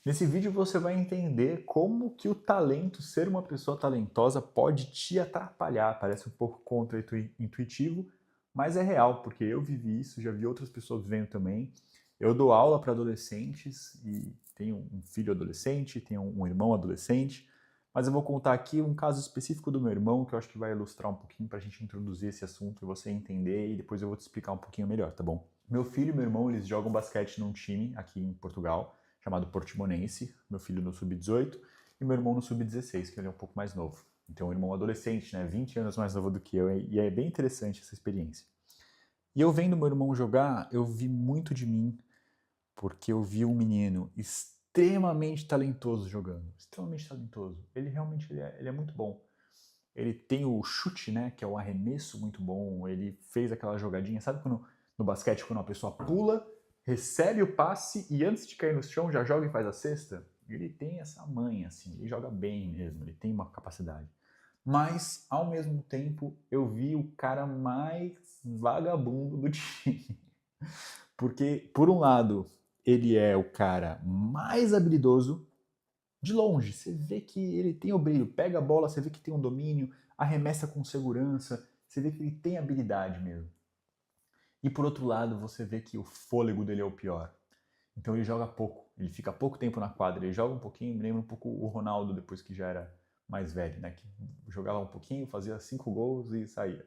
Nesse vídeo você vai entender como que o talento, ser uma pessoa talentosa, pode te atrapalhar. Parece um pouco contra-intuitivo, mas é real, porque eu vivi isso, já vi outras pessoas vivendo também. Eu dou aula para adolescentes e tenho um filho adolescente, tenho um irmão adolescente, mas eu vou contar aqui um caso específico do meu irmão que eu acho que vai ilustrar um pouquinho para a gente introduzir esse assunto e você entender, e depois eu vou te explicar um pouquinho melhor, tá bom? Meu filho e meu irmão, eles jogam basquete num time aqui em Portugal, chamado Portimonense, meu filho no sub-18 e meu irmão no sub-16, que ele é um pouco mais novo. Então, um irmão adolescente, né, 20 anos mais novo do que eu, e é bem interessante essa experiência. E eu vendo meu irmão jogar, eu vi muito de mim, porque eu vi um menino extremamente talentoso jogando, extremamente talentoso. Ele realmente ele é muito bom. Ele tem o chute, né, que é o arremesso muito bom. Ele fez aquela jogadinha, sabe quando no basquete quando uma pessoa pula, recebe o passe e antes de cair no chão já joga e faz a cesta? Ele tem essa manha, assim, ele joga bem mesmo, ele tem uma capacidade. Mas, ao mesmo tempo, eu vi o cara mais vagabundo do time. Porque, por um lado, ele é o cara mais habilidoso, de longe, você vê que ele tem o brilho, pega a bola, você vê que tem um domínio, arremessa com segurança, você vê que ele tem habilidade mesmo. E por outro lado, você vê que o fôlego dele é o pior. Então ele joga pouco, ele fica pouco tempo na quadra, ele joga um pouquinho, me lembra um pouco o Ronaldo depois que já era mais velho, né? Que jogava um pouquinho, fazia 5 gols e saía.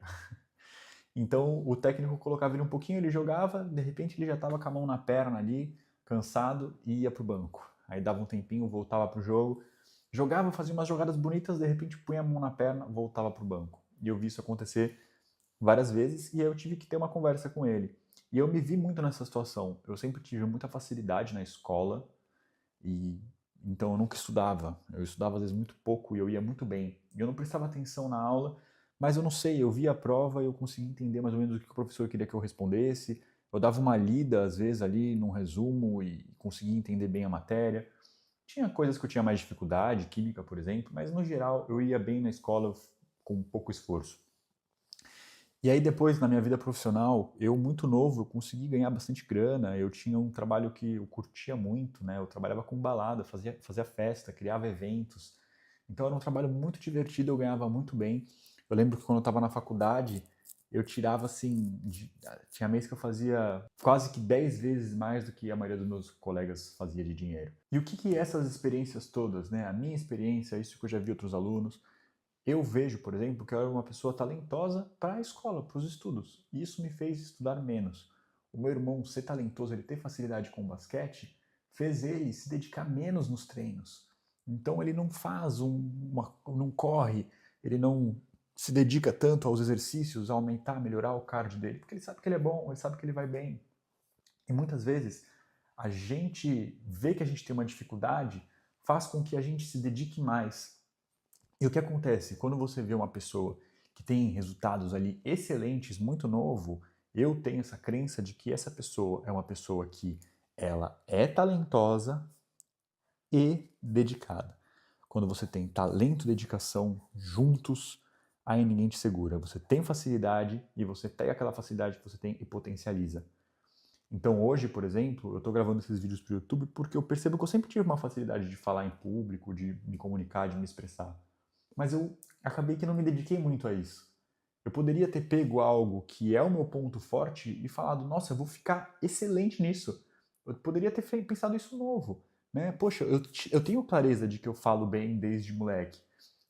Então o técnico colocava ele um pouquinho, ele jogava, de repente ele já estava com a mão na perna ali, cansado e ia pro banco. Aí dava um tempinho, voltava pro jogo, jogava, fazia umas jogadas bonitas, de repente punha a mão na perna, voltava pro banco. E eu vi isso acontecer várias vezes e aí eu tive que ter uma conversa com ele. E eu me vi muito nessa situação. Eu sempre tive muita facilidade na escola e então eu nunca estudava. Eu estudava às vezes muito pouco e eu ia muito bem. E eu não prestava atenção na aula, mas eu não sei, eu via a prova e eu conseguia entender mais ou menos o que o professor queria que eu respondesse. Eu dava uma lida às vezes ali num resumo e conseguia entender bem a matéria. Tinha coisas que eu tinha mais dificuldade, química, por exemplo, mas no geral eu ia bem na escola com pouco esforço. E aí depois, na minha vida profissional, eu muito novo, eu consegui ganhar bastante grana, eu tinha um trabalho que eu curtia muito, né? Eu trabalhava com balada, fazia festa, criava eventos. Então era um trabalho muito divertido, eu ganhava muito bem. Eu lembro que quando eu estava na faculdade, eu tirava assim, tinha mês que eu fazia quase que 10 vezes mais do que a maioria dos meus colegas fazia de dinheiro. E o que que essas experiências todas, né? A minha experiência, isso que eu já vi outros alunos, eu vejo, por exemplo, que eu era uma pessoa talentosa para a escola, para os estudos. E isso me fez estudar menos. O meu irmão ser talentoso, ele ter facilidade com o basquete, fez ele se dedicar menos nos treinos. Então ele não faz não corre, ele não se dedica tanto aos exercícios, a aumentar, melhorar o cardio dele, porque ele sabe que ele é bom, ele sabe que ele vai bem. E muitas vezes a gente vê que a gente tem uma dificuldade, faz com que a gente se dedique mais. E o que acontece? Quando você vê uma pessoa que tem resultados ali excelentes, muito novo, eu tenho essa crença de que essa pessoa é uma pessoa que ela é talentosa e dedicada. Quando você tem talento e dedicação juntos, aí ninguém te segura. Você tem facilidade e você pega aquela facilidade que você tem e potencializa. Então hoje, por exemplo, eu estou gravando esses vídeos para o YouTube porque eu percebo que eu sempre tive uma facilidade de falar em público, de me comunicar, de me expressar. Mas eu acabei que não me dediquei muito a isso. Eu poderia ter pego algo que é o meu ponto forte e falado, nossa, eu vou ficar excelente nisso. Eu poderia ter pensado isso novo. Né? Poxa, eu tenho clareza de que eu falo bem desde moleque,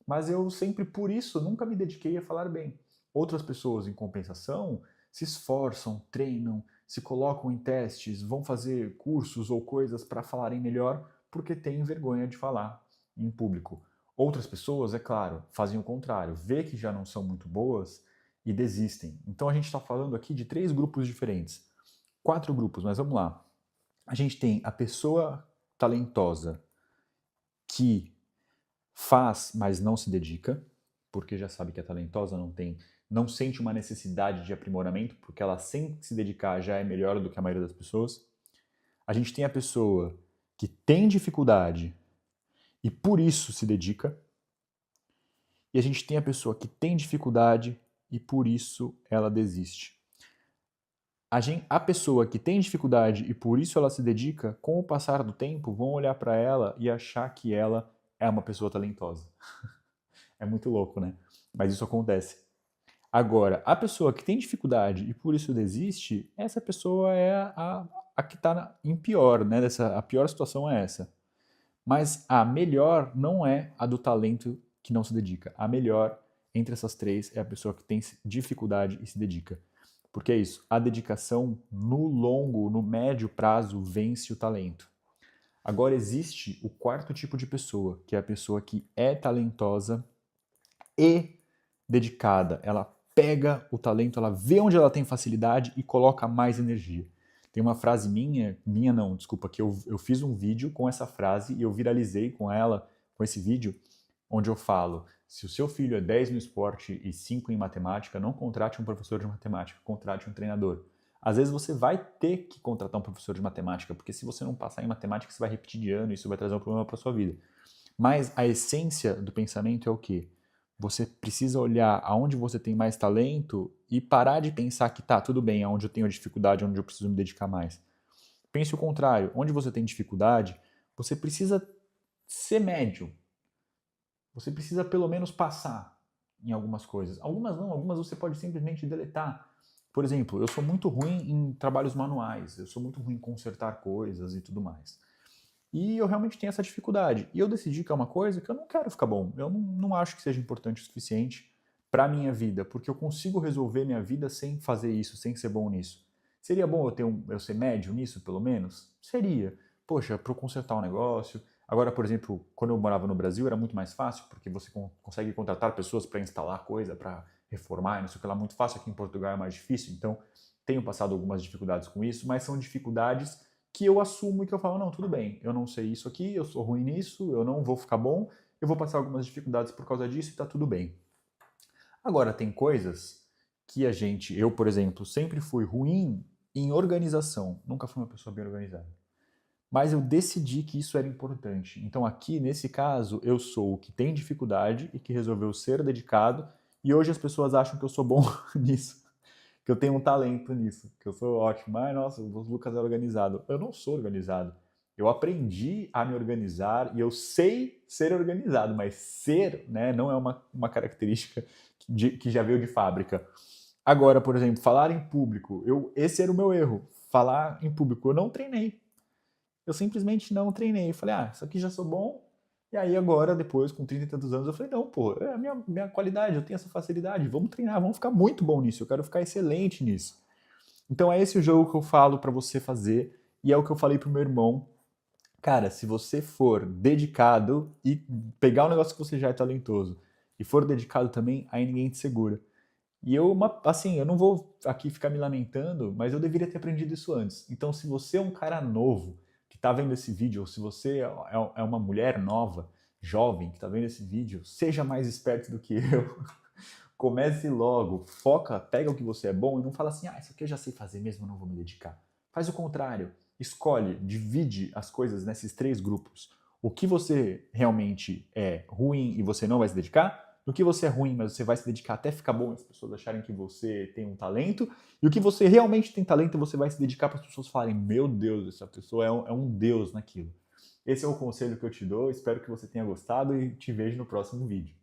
mas eu sempre, por isso, nunca me dediquei a falar bem. Outras pessoas, em compensação, se esforçam, treinam, se colocam em testes, vão fazer cursos ou coisas para falarem melhor porque têm vergonha de falar em público. Outras pessoas, é claro, fazem o contrário, vê que já não são muito boas e desistem. Então a gente está falando aqui de 3 grupos diferentes. 4 grupos, mas vamos lá. A gente tem a pessoa talentosa que faz, mas não se dedica, porque já sabe que é talentosa, não sente uma necessidade de aprimoramento, porque ela sem se dedicar já é melhor do que a maioria das pessoas. A gente tem a pessoa que tem dificuldade e por isso se dedica. E a gente tem a pessoa que tem dificuldade e por isso ela desiste. A pessoa que tem dificuldade e por isso ela se dedica, com o passar do tempo, vão olhar para ela e achar que ela é uma pessoa talentosa. É muito louco, né? Mas isso acontece. Agora, a pessoa que tem dificuldade e por isso desiste, essa pessoa é a que está em pior, né? A pior situação é essa. Mas a melhor não é a do talento que não se dedica. A melhor entre essas três é a pessoa que tem dificuldade e se dedica. Porque é isso, a dedicação no longo, no médio prazo, vence o talento. Agora existe o quarto tipo de pessoa, que é a pessoa que é talentosa e dedicada. Ela pega o talento, ela vê onde ela tem facilidade e coloca mais energia. Tem uma frase minha não, desculpa, que eu fiz um vídeo com essa frase e eu viralizei com ela, com esse vídeo, onde eu falo, se o seu filho é 10 no esporte e 5 em matemática, não contrate um professor de matemática, contrate um treinador. Às vezes você vai ter que contratar um professor de matemática, porque se você não passar em matemática, você vai repetir de ano e isso vai trazer um problema para sua vida. Mas a essência do pensamento é o quê? Você precisa olhar aonde você tem mais talento e parar de pensar que tá, tudo bem, aonde eu tenho dificuldade, onde eu preciso me dedicar mais. Pense o contrário, onde você tem dificuldade, você precisa ser médio. Você precisa pelo menos passar em algumas coisas. Algumas não, algumas você pode simplesmente deletar. Por exemplo, eu sou muito ruim em trabalhos manuais, eu sou muito ruim em consertar coisas e tudo mais. E eu realmente tenho essa dificuldade. E eu decidi que é uma coisa que eu não quero ficar bom. Eu não acho que seja importante o suficiente para minha vida, porque eu consigo resolver minha vida sem fazer isso, sem ser bom nisso. Seria bom eu ser médio nisso, pelo menos? Seria. Poxa, para eu consertar um negócio. Agora, por exemplo, quando eu morava no Brasil era muito mais fácil, porque você consegue contratar pessoas para instalar coisa, para reformar, não sei o que lá, muito fácil. Aqui em Portugal é mais difícil, então tenho passado algumas dificuldades com isso, mas são dificuldades que eu assumo e que eu falo, não, tudo bem, eu não sei isso aqui, eu sou ruim nisso, eu não vou ficar bom, eu vou passar algumas dificuldades por causa disso e tá tudo bem. Agora, tem coisas que eu, por exemplo, sempre fui ruim em organização, nunca fui uma pessoa bem organizada. Mas eu decidi que isso era importante. Então aqui, nesse caso, eu sou o que tem dificuldade e que resolveu ser dedicado, e hoje as pessoas acham que eu sou bom nisso, que eu tenho um talento nisso, que eu sou ótimo. Ai, nossa, o Lucas é organizado. Eu não sou organizado. Eu aprendi a me organizar e eu sei ser organizado, mas ser, né, não é uma característica que já veio de fábrica. Agora, por exemplo, falar em público, esse era o meu erro. Falar em público, eu não treinei. Eu simplesmente não treinei. Eu falei, isso aqui já sou bom. E aí agora, depois, com 30 e tantos anos, eu falei, não, pô, é a minha qualidade, eu tenho essa facilidade, vamos treinar, vamos ficar muito bom nisso, eu quero ficar excelente nisso. Então é esse o jogo que eu falo para você fazer, e é o que eu falei pro meu irmão. Cara, se você for dedicado e pegar um negócio que você já é talentoso, e for dedicado também, aí ninguém te segura. E assim, eu não vou aqui ficar me lamentando, mas eu deveria ter aprendido isso antes. Então, se você é um cara novo que está vendo esse vídeo, ou se você é uma mulher nova, jovem, que está vendo esse vídeo, seja mais esperto do que eu. Comece logo, foca, pega o que você é bom e não fala assim, isso aqui eu já sei fazer mesmo, eu não vou me dedicar. Faz o contrário, escolhe, divide as coisas nesses três grupos. O que você realmente é ruim e você não vai se dedicar, no que você é ruim, mas você vai se dedicar até ficar bom e as pessoas acharem que você tem um talento, e o que você realmente tem talento, você vai se dedicar para as pessoas falarem, meu Deus, essa pessoa é um deus naquilo. Esse é o conselho que eu te dou, espero que você tenha gostado e te vejo no próximo vídeo.